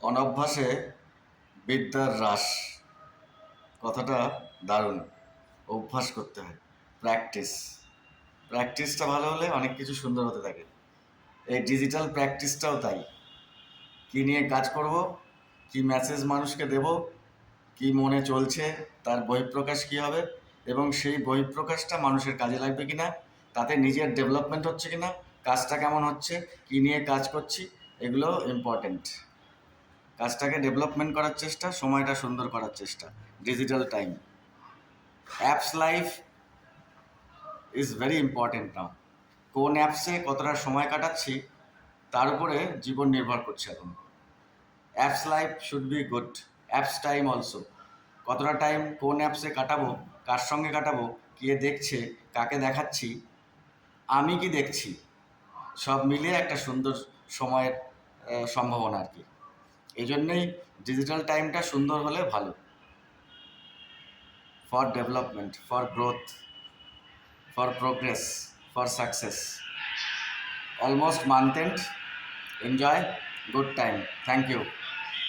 অনভ্যাসে বিদ্যার হ্রাস, কথাটা দারুণ। অভ্যাস করতে হয়, প্র্যাকটিসটা ভালো হলে অনেক কিছু সুন্দর হতে থাকে। এই ডিজিটাল প্র্যাকটিসটাও তাই। কী নিয়ে কাজ করব, কী মেসেজ মানুষকে দেব, কী মনে চলছে, তার বহিঃপ্রকাশ কী হবে, এবং সেই বহিঃপ্রকাশটা মানুষের কাজে লাগবে কি না, তাতে নিজের ডেভেলপমেন্ট হচ্ছে কি না, কাজটা কেমন হচ্ছে, কী নিয়ে কাজ করছি, এগুলো ইম্পর্ট্যান্ট। কাজটাকে ডেভেলপমেন্ট করার চেষ্টা, সময়টা সুন্দর করার চেষ্টা। Digital time, apps life is very important now. কোন অ্যাপসে কতটা সময় কাটাচ্ছি তার উপরে জীবন নির্ভর করছে এখন। Apps life should be good, apps time also. কতটা টাইম কোন অ্যাপসে কাটাবো, কার সঙ্গে কাটাবো, কে দেখছে, কাকে দেখাচ্ছি, আমি কি দেখছি, সব মিলিয়ে একটা সুন্দর সময়ের সম্ভাবনা আর কি। এই জন্যেই ডিজিটাল টাইমটা সুন্দর হলে ভালো, for development, for growth, for progress, for success. Almost month end, enjoy, good time, thank you.